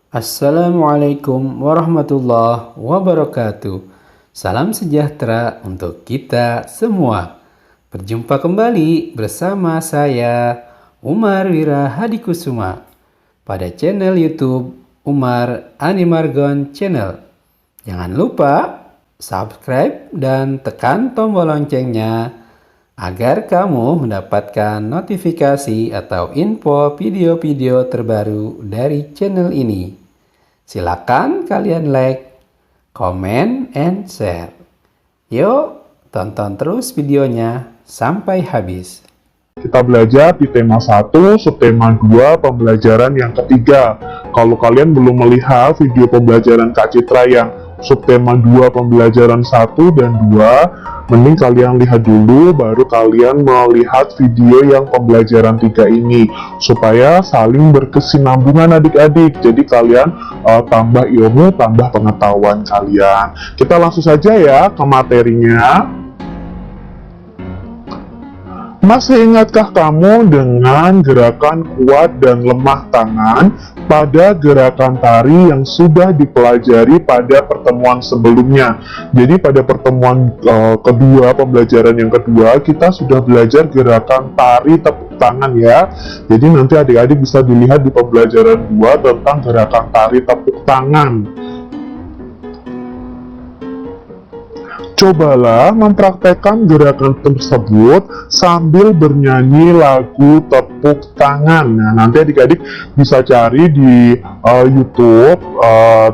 Assalamualaikum warahmatullahi wabarakatuh. Salam sejahtera untuk kita semua. Berjumpa kembali bersama saya, Umar Wira Hadikusuma, pada channel YouTube Umar Animargon Channel. Jangan lupa subscribe dan tekan tombol loncengnya agar kamu mendapatkan notifikasi atau info video-video terbaru dari channel ini. Silakan kalian like, comment, and share. Yuk, tonton terus videonya sampai habis. Kita belajar di tema 1, subtema 2, pembelajaran yang ketiga. Kalau kalian belum melihat video pembelajaran Kak Citra yang subtema 2, pembelajaran 1 dan 2, mending kalian lihat dulu, baru kalian melihat video yang pembelajaran 3 ini, supaya saling berkesinambungan adik-adik. Jadi kalian tambah ilmu, tambah pengetahuan kalian. Kita langsung saja ya ke materinya. Masih ingatkah kamu dengan gerakan kuat dan lemah tangan pada gerakan tari yang sudah dipelajari pada pertemuan sebelumnya? Jadi pada pertemuan kedua, pembelajaran yang kedua, kita sudah belajar gerakan tari tepuk tangan ya. Jadi nanti adik-adik bisa dilihat di pembelajaran 2 tentang gerakan tari tepuk tangan. Cobalah mempraktekkan gerakan tersebut sambil bernyanyi lagu tepuk tangan. Nah, nanti adik-adik bisa cari di YouTube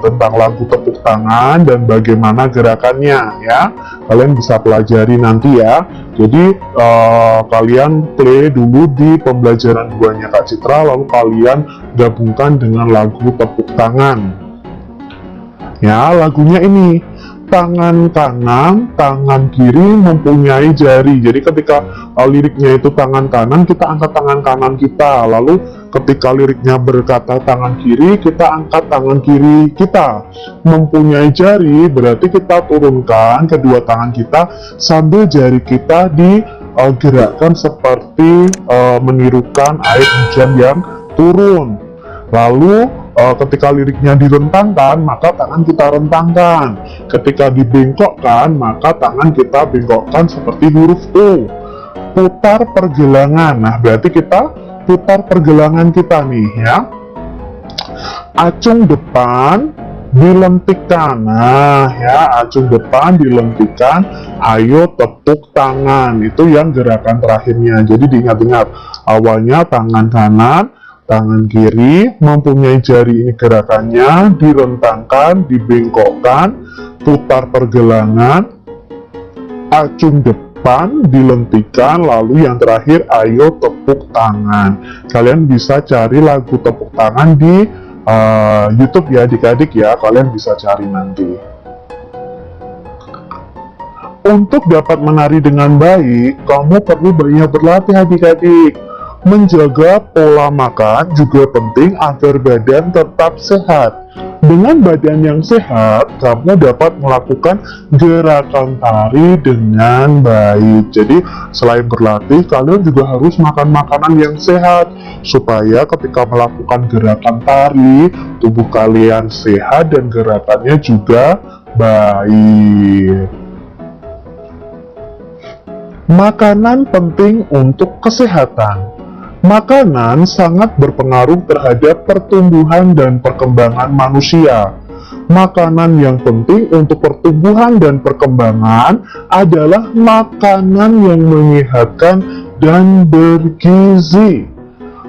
tentang lagu tepuk tangan dan bagaimana gerakannya ya. Kalian bisa pelajari nanti ya. Jadi kalian play dulu di pembelajaran 2-nya Kak Citra, lalu kalian gabungkan dengan lagu tepuk tangan. Ya, lagunya ini. Tangan kanan, tangan kiri mempunyai jari. Jadi ketika liriknya itu tangan kanan, kita angkat tangan kanan kita. Lalu ketika liriknya berkata tangan kiri, kita angkat tangan kiri kita. Mempunyai jari, berarti kita turunkan kedua tangan kita sambil jari kita digerakkan seperti menirukan air hujan yang turun. Lalu ketika liriknya direntangkan, maka tangan kita rentangkan. Ketika dibengkokkan, maka tangan kita bengkokkan seperti huruf U. Putar pergelangan. Nah, berarti kita putar pergelangan kita nih ya. Acung depan dilentikan. Nah ya, acung depan dilentikan. Ayo tepuk tangan. Itu yang gerakan terakhirnya. Jadi diingat-ingat, awalnya tangan kanan, tangan kiri, mempunyai jari ini gerakannya, direntangkan, dibengkokkan, putar pergelangan, acung depan, dilentikan, lalu yang terakhir, ayo tepuk tangan. Kalian bisa cari lagu tepuk tangan di YouTube ya adik-adik ya, kalian bisa cari nanti. Untuk dapat menari dengan baik, kamu perlu banyak berlatih adik-adik. Menjaga pola makan juga penting agar badan tetap sehat. Dengan badan yang sehat, kamu dapat melakukan gerakan tari dengan baik. Jadi, selain berlatih, kalian juga harus makan makanan yang sehat, supaya ketika melakukan gerakan tari, tubuh kalian sehat dan gerakannya juga baik. Makanan penting untuk kesehatan. Makanan sangat berpengaruh terhadap pertumbuhan dan perkembangan manusia. Makanan yang penting untuk pertumbuhan dan perkembangan adalah makanan yang menyehatkan dan bergizi.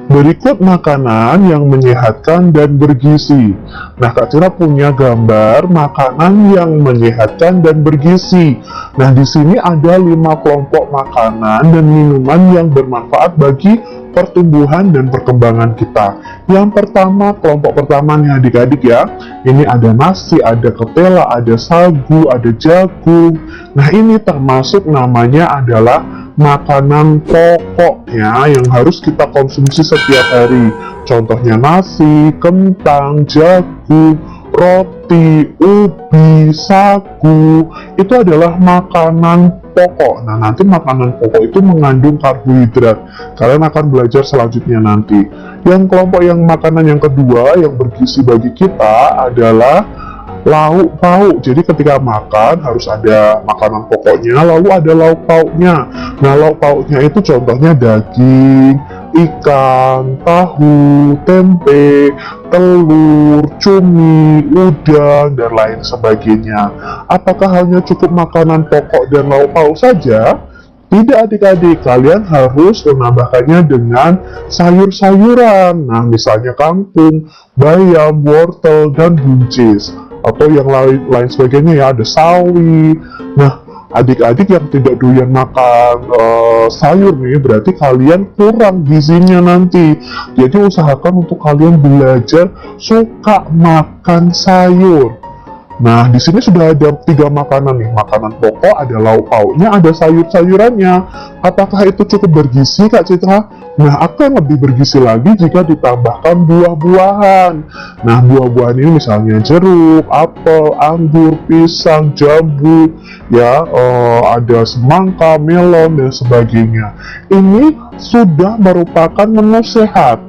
Berikut makanan yang menyehatkan dan bergizi. Nah, Kak Cira punya gambar makanan yang menyehatkan dan bergizi. Nah, di sini ada 5 kelompok makanan dan minuman yang bermanfaat bagi pertumbuhan dan perkembangan kita. Yang pertama, kelompok pertama nih adik-adik ya. Ini ada nasi, ada ketela, ada sagu, ada jagung. Nah, ini termasuk namanya adalah makanan pokok ya, yang harus kita konsumsi setiap hari. Contohnya nasi, kentang, jagung, roti, ubi, sagu. Itu adalah makanan pokok. Nah, nanti makanan pokok itu mengandung karbohidrat. Kalian akan belajar selanjutnya nanti. Yang kelompok yang makanan yang kedua yang bergizi bagi kita adalah lauk pauk. Jadi ketika makan harus ada makanan pokoknya, lalu ada lauk pauknya. Nah, lauk pauknya itu contohnya daging, ikan, tahu, tempe, telur, cumi, udang, dan lain sebagainya. Apakah hanya cukup makanan pokok dan lauk pauk saja? Tidak adik-adik, kalian harus menambahkannya dengan sayur-sayuran. Nah, misalnya kangkung, bayam, wortel, dan buncis. Atau yang lain sebagainya ya, ada sawi. Nah, adik-adik yang tidak doyan makan sayur nih, berarti kalian kurang gizinya nanti. Jadi usahakan untuk kalian belajar suka makan sayur. Nah, di sini sudah ada 3 makanan nih. Makanan pokok, ada lauk pauknya, ada sayur-sayurannya. Apakah itu cukup bergizi, Kak Citra? Nah, akan lebih bergizi lagi jika ditambahkan buah-buahan. Nah, buah-buahan ini misalnya jeruk, apel, anggur, pisang, jambu, ya, ada semangka, melon, dan sebagainya. Ini sudah merupakan menu sehat.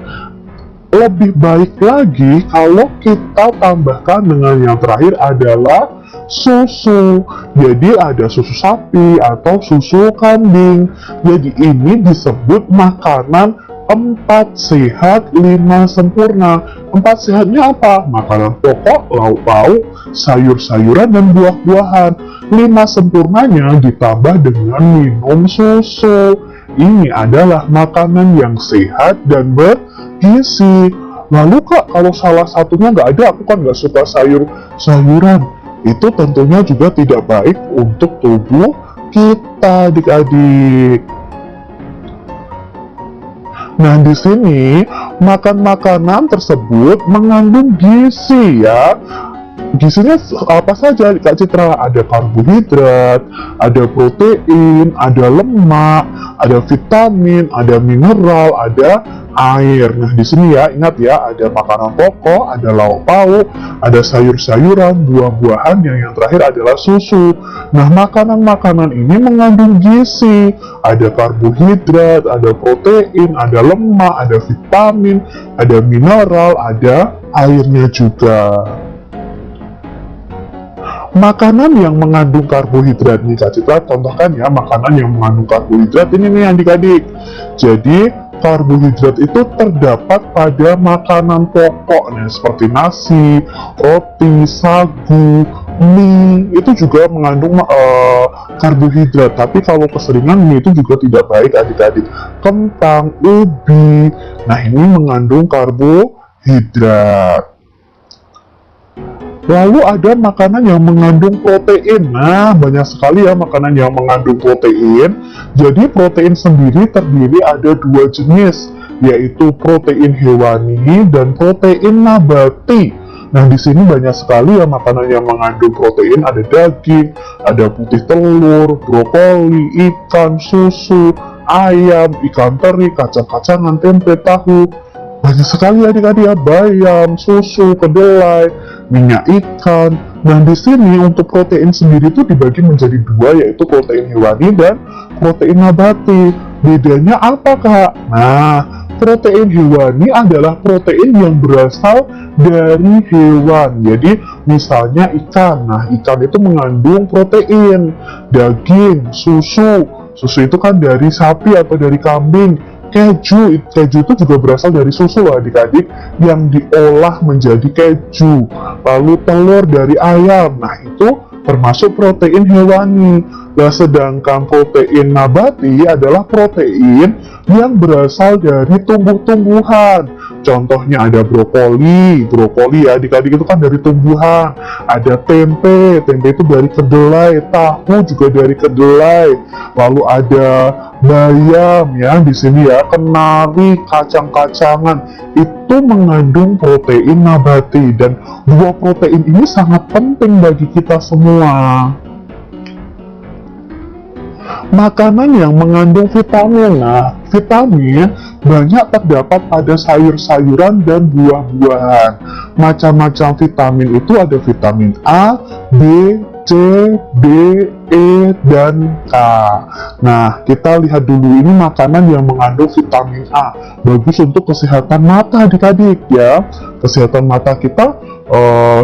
Lebih baik lagi kalau kita tambahkan dengan yang terakhir adalah susu. Jadi ada susu sapi atau susu kambing. Jadi ini disebut makanan 4 sehat 5 sempurna. 4 sehatnya apa? Makanan pokok, lauk pauk, sayur-sayuran, dan buah-buahan. 5 sempurnanya ditambah dengan minum susu. Ini adalah makanan yang sehat dan bergizi. Lalu Kak, kalau salah satunya nggak ada, aku kan nggak suka sayur-sayuran. Itu tentunya juga tidak baik untuk tubuh kita, adik-adik. Nah, di sini makan makanan tersebut mengandung gizi ya. Gizinya apa saja, Kak Citra? Ada karbohidrat, ada protein, ada lemak, ada vitamin, ada mineral, ada air. Nah, di sini ya, ingat ya, ada makanan pokok, ada lauk pauk, ada sayur-sayuran, buah-buahan, yang terakhir adalah susu. Nah, makanan-makanan ini mengandung gizi. Ada karbohidrat, ada protein, ada lemak, ada vitamin, ada mineral, ada airnya juga. Makanan yang mengandung karbohidrat nih Kak Citra, contohkan ya makanan yang mengandung karbohidrat ini nih adik-adik. Jadi karbohidrat itu terdapat pada makanan pokok nih, seperti nasi, roti, sagu, mie, itu juga mengandung karbohidrat. Tapi kalau keseringan mie itu juga tidak baik adik-adik. Kentang, ubi, nah ini mengandung karbohidrat. Lalu ada makanan yang mengandung protein. Nah, banyak sekali ya makanan yang mengandung protein. Jadi protein sendiri terdiri ada 2 jenis, yaitu protein hewani dan protein nabati. Nah, di sini banyak sekali ya makanan yang mengandung protein. Ada daging, ada putih telur, brokoli, ikan, susu, ayam, ikan teri, kacang-kacangan, tempe, tahu. Banyak sekali adik-adik ya, bayam, susu, kedelai, minyak ikan. Nah, di sini untuk protein sendiri itu dibagi menjadi 2, yaitu protein hewani dan protein nabati. Bedanya apa, Kak? Nah, protein hewani adalah protein yang berasal dari hewan. Jadi, misalnya ikan. Nah, ikan itu mengandung protein. Daging, susu. Susu itu kan dari sapi atau dari kambing. Keju itu juga berasal dari susu loh adik-adik, yang diolah menjadi keju. Lalu telur dari ayam, nah itu termasuk protein hewani. Nah, sedangkan protein nabati adalah protein yang berasal dari tumbuh-tumbuhan. Contohnya ada brokoli ya adik-adik, itu kan dari tumbuhan. Ada tempe itu dari kedelai, tahu juga dari kedelai. Lalu ada bayam ya, di sini ya, kenari, kacang-kacangan, itu mengandung protein nabati. Dan 2 protein ini sangat penting bagi kita semua. Makanan yang mengandung vitamin. Nah, vitamin banyak terdapat pada sayur-sayuran dan buah-buahan. Macam-macam vitamin itu ada vitamin A, B, C, D, E, dan K. Nah, kita lihat dulu ini makanan yang mengandung vitamin A. Bagus untuk kesehatan mata adik-adik ya. Kesehatan mata kita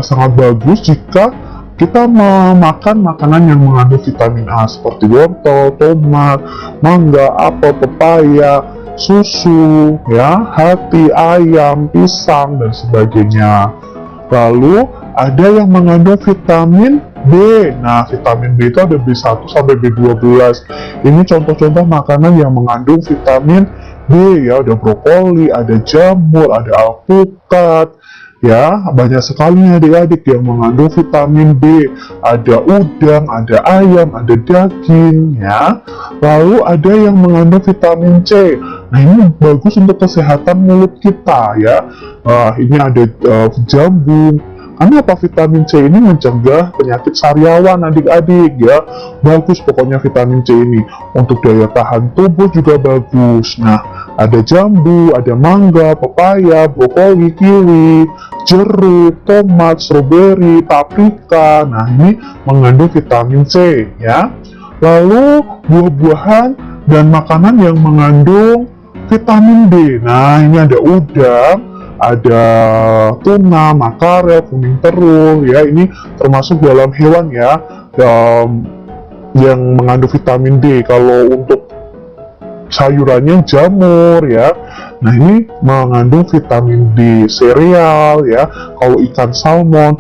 sangat bagus jika kita memakan makanan yang mengandung vitamin A seperti wortel, tomat, mangga, apel, pepaya, susu, ya, hati, ayam, pisang, dan sebagainya. Lalu ada yang mengandung vitamin B. Nah, vitamin B itu ada B1 sampai B12. Ini contoh-contoh makanan yang mengandung vitamin B ya, ada brokoli, ada jamur, ada alpukat. Ya, banyak sekali adik-adik yang mengandung vitamin B. Ada udang, ada ayam, ada daging, ya. Lalu ada yang mengandung vitamin C. Nah, ini bagus untuk kesehatan mulut kita, ya. Ini ada jambu. Karena apa? Vitamin C ini mencegah penyakit sariawan adik-adik, ya. Bagus pokoknya vitamin C ini. Untuk daya tahan tubuh juga bagus. Nah, ada jambu, ada mangga, pepaya, brokoli, kiwi, jeruk, tomat, stroberi, paprika. Nah, ini mengandung vitamin C, ya. Lalu buah-buahan dan makanan yang mengandung vitamin D. Nah, ini ada udang, ada tuna, makarel, kuning terung, ya. Ini termasuk dalam hewan ya, yang mengandung vitamin D. Kalau untuk sayurannya jamur, ya. Nah, ini mengandung vitamin D. Sereal, ya. Kalau ikan salmon.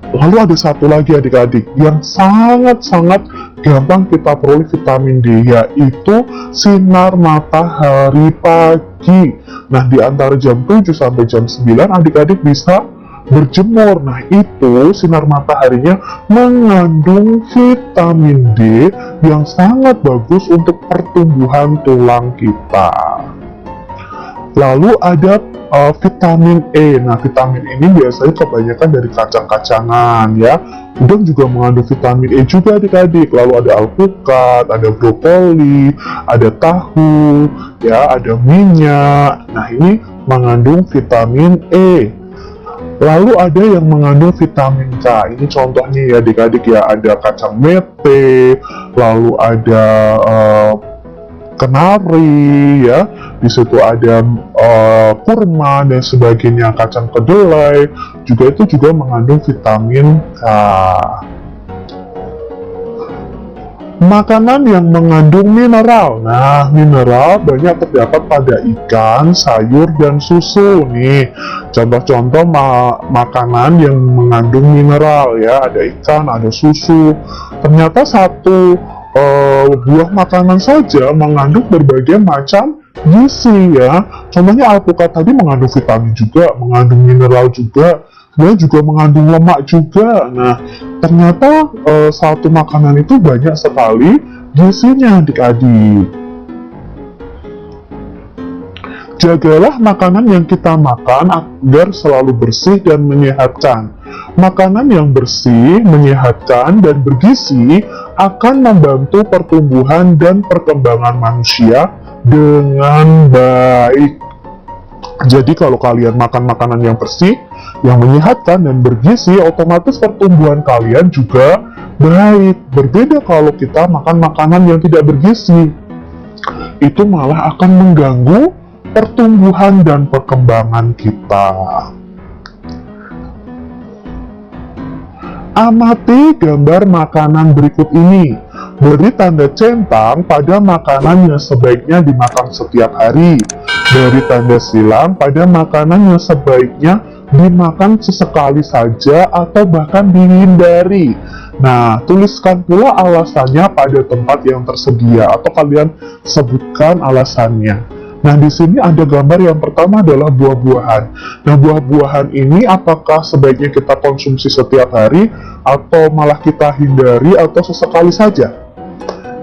Lalu ada satu lagi adik-adik yang sangat-sangat gampang kita peroleh vitamin D, yaitu sinar matahari pagi. Nah, di antara jam 7 sampai jam 9 adik-adik bisa berjemur. Nah, itu sinar mataharinya mengandung vitamin D yang sangat bagus untuk pertumbuhan tulang kita. Lalu ada vitamin E. Nah, vitamin ini biasanya kebanyakan dari kacang-kacangan, ya. Udang juga mengandung vitamin E juga adik-adik. Lalu ada alpukat, ada brokoli, ada tahu, ya, ada minyak. Nah, ini mengandung vitamin E. Lalu ada yang mengandung vitamin K. Ini contohnya ya adik-adik, ya, ada kacang mete, lalu ada kenari, ya. Di situ ada kurma dan sebagainya, kacang kedelai, itu juga mengandung vitamin K. Makanan yang mengandung mineral. Nah, mineral banyak terdapat pada ikan, sayur, dan susu nih. Contoh-contoh makanan yang mengandung mineral, ya, ada ikan, ada susu. Ternyata satu buah makanan saja mengandung berbagai macam gizi, ya. Contohnya alpukat tadi mengandung vitamin juga, mengandung mineral juga, dan juga mengandung lemak juga. Nah, ternyata satu makanan itu banyak sekali gizinya adik-adik. Jagalah makanan yang kita makan agar selalu bersih dan menyehatkan. Makanan yang bersih, menyehatkan, dan bergizi akan membantu pertumbuhan dan perkembangan manusia dengan baik. Jadi kalau kalian makan makanan yang bersih, yang menyehatkan dan bergizi, otomatis pertumbuhan kalian juga baik. Berbeda kalau kita makan makanan yang tidak bergizi, itu malah akan mengganggu pertumbuhan dan perkembangan kita. Amati gambar makanan berikut ini. Beri tanda centang pada makanan yang sebaiknya dimakan setiap hari. Beri tanda silang pada makanan yang sebaiknya dimakan sesekali saja atau bahkan dihindari. Nah, tuliskan pula alasannya pada tempat yang tersedia atau kalian sebutkan alasannya. Nah, di sini ada gambar yang pertama adalah buah-buahan. Nah, buah-buahan ini apakah sebaiknya kita konsumsi setiap hari atau malah kita hindari atau sesekali saja?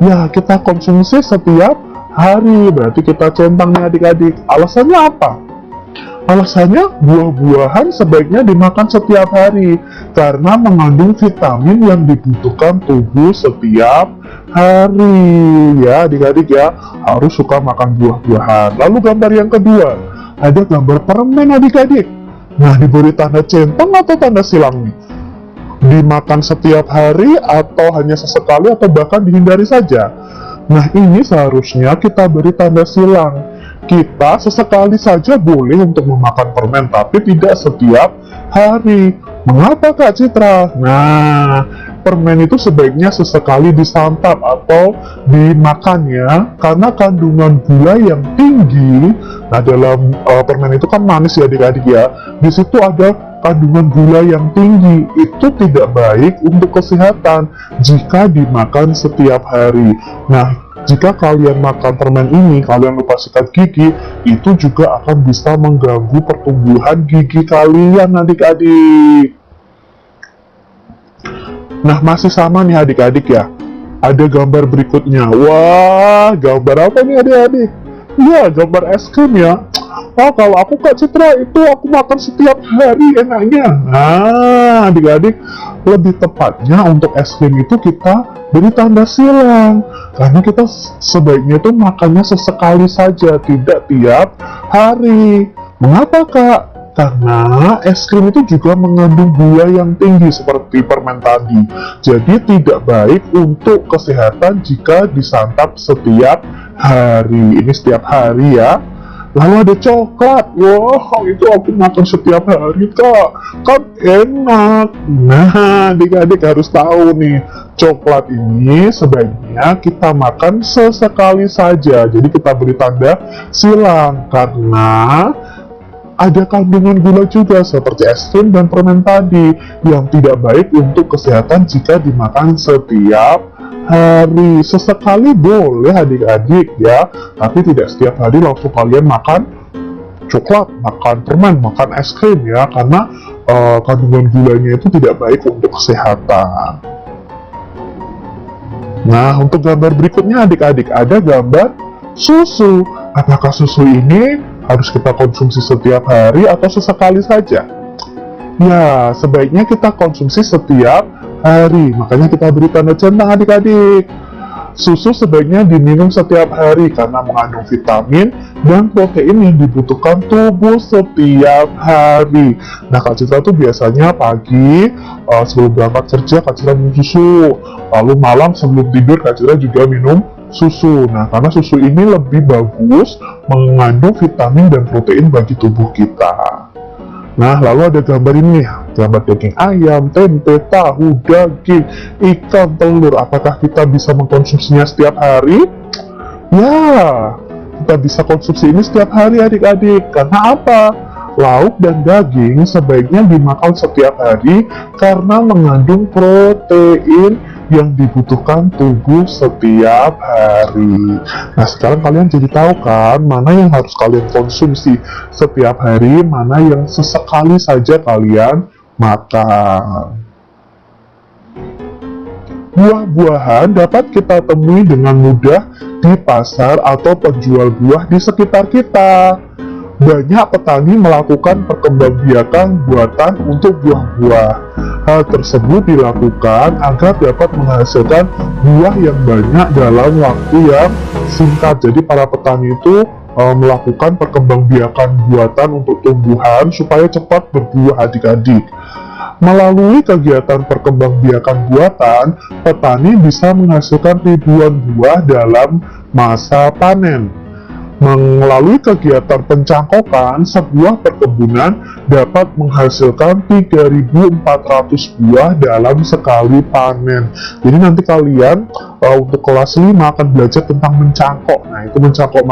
Ya, kita konsumsi setiap hari. Berarti kita centang nih adik-adik. Alasannya apa? Alasannya buah-buahan sebaiknya dimakan setiap hari karena mengandung vitamin yang dibutuhkan tubuh setiap hari. Ya adik-adik, ya, harus suka makan buah-buahan. Lalu gambar yang kedua, ada gambar permen adik-adik. Nah, diberi tanda centang atau tanda silang nih? dimakan setiap hari atau hanya sesekali atau bahkan dihindari saja. Nah, ini seharusnya kita beri tanda silang. Kita sesekali saja boleh untuk memakan permen, tapi tidak setiap hari. Mengapa, Kak Citra? Nah, permen itu sebaiknya sesekali disantap atau dimakan ya, karena kandungan gula yang tinggi. Nah, dalam permen itu kan manis ya adik-adik ya. Di situ ada kandungan gula yang tinggi, itu tidak baik untuk kesehatan jika dimakan setiap hari. Nah, jika kalian makan permen ini, kalian lupa sikat gigi, itu juga akan bisa mengganggu pertumbuhan gigi kalian adik-adik. Nah, masih sama nih adik-adik ya. Ada gambar berikutnya. Wah, gambar apa nih adik-adik? Ya, gambar es krim ya. Oh, kalau aku Kak Citra itu aku makan setiap hari enaknya. Nah, adik-adik, lebih tepatnya untuk es krim itu kita beri tanda silang. Karena kita sebaiknya tuh makannya sesekali saja, tidak tiap hari. Mengapa Kak? Karena es krim itu juga mengandung gula yang tinggi seperti permen tadi. Jadi tidak baik untuk kesehatan jika disantap setiap hari. Ini setiap hari ya. Lalu ada coklat. Wow, itu aku makan setiap hari Kak. Kan enak. Nah, adik-adik harus tahu nih, coklat ini sebaiknya kita makan sesekali saja. Jadi kita beri tanda silang karena ada kandungan gula juga seperti es krim dan permen tadi yang tidak baik untuk kesehatan jika dimakan setiap hari. Sesekali boleh adik-adik ya, tapi tidak setiap hari langsung kalian makan coklat, makan permen, makan es krim ya, karena kandungan gulanya itu tidak baik untuk kesehatan. Nah, untuk gambar berikutnya adik-adik ada gambar susu. Apakah susu ini harus kita konsumsi setiap hari atau sesekali saja? Ya, sebaiknya kita konsumsi setiap hari. Makanya kita beri tanda centang adik-adik. Susu sebaiknya diminum setiap hari karena mengandung vitamin dan protein yang dibutuhkan tubuh setiap hari. Nah, Kak Citra tuh biasanya pagi sebelum berangkat kerja Kak Citra minum susu. Lalu malam sebelum tidur Kak Citra juga minum susu. Nah, karena susu ini lebih bagus mengandung vitamin dan protein bagi tubuh kita. Nah, lalu ada gambar ini, gambar daging ayam, tempe, tahu, daging, ikan, telur. Apakah kita bisa mengkonsumsinya setiap hari? Ya, kita bisa konsumsi ini setiap hari adik-adik. Karena apa? Lauk dan daging sebaiknya dimakan setiap hari karena mengandung protein yang dibutuhkan tubuh setiap hari. Nah, sekarang kalian jadi tahu kan mana yang harus kalian konsumsi setiap hari, mana yang sesekali saja kalian makan. Buah-buahan dapat kita temui dengan mudah di pasar atau penjual buah di sekitar kita. Banyak petani melakukan perkembangbiakan buatan untuk buah-buah. Hal tersebut dilakukan agar dapat menghasilkan buah yang banyak dalam waktu yang singkat. Jadi para petani itu melakukan perkembangbiakan buatan untuk tumbuhan supaya cepat berbuah adik-adik. Melalui kegiatan perkembangbiakan buatan, petani bisa menghasilkan ribuan buah dalam masa panen. Melalui kegiatan pencangkokan, sebuah perkebunan dapat menghasilkan 3.400 buah dalam sekali panen. Jadi nanti kalian untuk kelas 5 akan belajar tentang mencangkok. Nah, itu mencangkok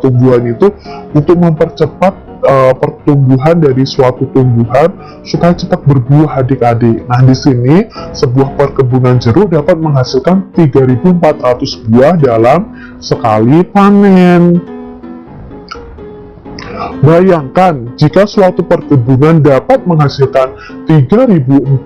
tumbuhan itu untuk mempercepat pertumbuhan dari suatu tumbuhan supaya cepat berbuah adik-adik. Nah, di sini sebuah perkebunan jeruk dapat menghasilkan 3.400 buah dalam sekali panen. Bayangkan jika suatu perkebunan dapat menghasilkan 3.400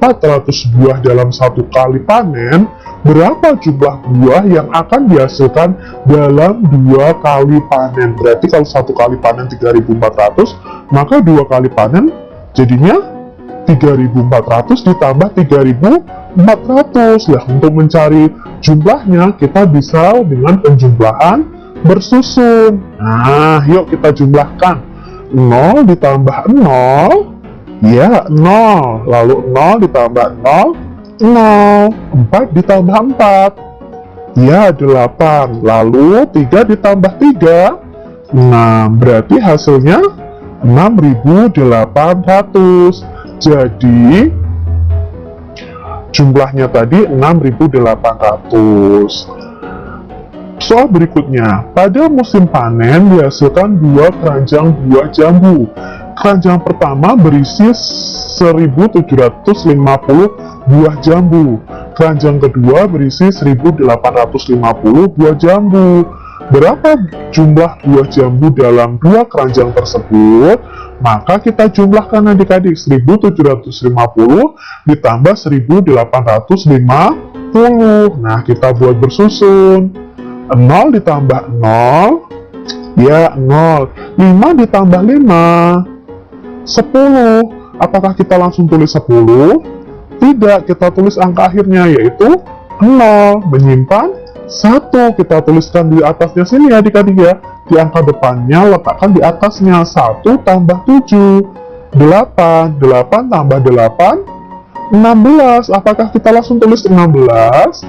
buah dalam satu kali panen, berapa jumlah buah yang akan dihasilkan dalam 2 kali panen? Berarti kalau satu kali panen 3.400, maka 2 kali panen jadinya 3.400 ditambah 3.400. Nah, untuk mencari jumlahnya kita bisa dengan penjumlahan bersusun. Nah, yuk kita jumlahkan. 0 ditambah 0 Ya, 0. Lalu 0 ditambah 0, 0. 4 ditambah 4. Ya, 8. Lalu 3 ditambah 3, 6. Berarti hasilnya 6.800. Jadi, jumlahnya tadi 6.800. Soal berikutnya, pada musim panen dihasilkan 2 keranjang buah jambu. Keranjang pertama berisi 1.750 buah jambu. Keranjang kedua berisi 1.850 buah jambu. Berapa jumlah buah jambu dalam 2 keranjang tersebut? Maka kita jumlahkan adik-adik, 1.750 ditambah 1.850. Nah, kita buat bersusun. 0 ditambah 0, ya 0. 5 ditambah 5, 10. Apakah kita langsung tulis 10? Tidak, kita tulis angka akhirnya yaitu 0. Menyimpan 1, kita tuliskan di atasnya sini ya adik-adik ya. Di angka depannya letakkan di atasnya. 1 tambah 7, 8. 8 tambah 8, 16. Apakah kita langsung tulis 16?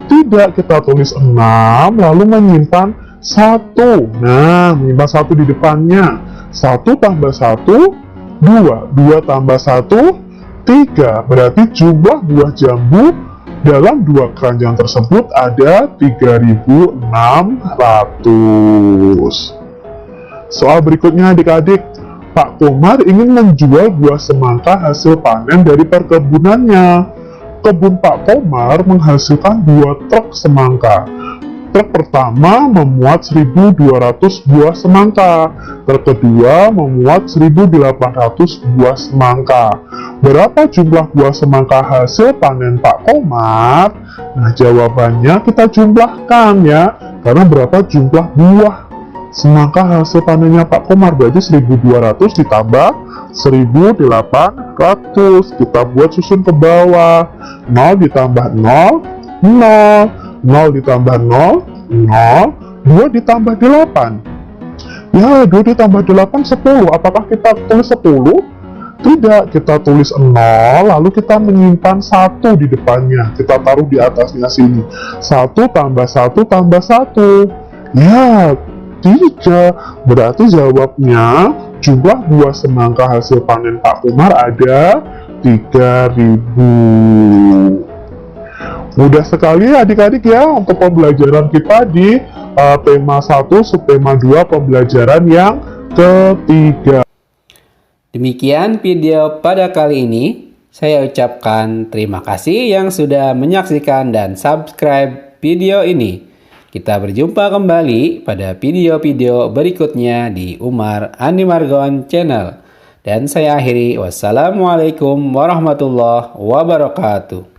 Tidak, kita tulis 6, lalu menyimpan 1. Nah, menyimpan 1 di depannya. 1 tambah 1, 2. 2 tambah 1, 3. Berarti jumlah buah jambu dalam 2 keranjang tersebut ada 3.600. Soal berikutnya adik-adik, Pak Komar ingin menjual buah semangka hasil panen dari perkebunannya. Kebun Pak Komar menghasilkan 2 truk semangka. Truk pertama memuat 1.200 buah semangka. Truk kedua memuat 1.800 buah semangka. Berapa jumlah buah semangka hasil panen Pak Komar? Nah, jawabannya kita jumlahkan ya. Karena berapa jumlah buah semangka hasil panennya Pak Komar? Berarti 1.200 ditambah 1.800. Kita buat susun ke bawah. 0 ditambah 0, 0. 0 ditambah 0, 0. 2 ditambah 8. Ya, 2 ditambah 8, 10. Apakah kita tulis 10? Tidak, kita tulis 0, lalu kita menyimpan 1 di depannya. Kita taruh di atasnya sini. 1 tambah 1 tambah 1. Ya, 3. Berarti jawabnya jumlah buah semangka hasil panen Pak Komar ada 3.000. Mudah sekali adik-adik ya untuk pembelajaran kita di tema 1 subtema 2 pembelajaran yang ketiga. Demikian video pada kali ini. Saya ucapkan terima kasih yang sudah menyaksikan dan subscribe video ini. Kita berjumpa kembali pada video-video berikutnya di Umar Andi Margon Channel. Dan saya akhiri, wassalamualaikum warahmatullahi wabarakatuh.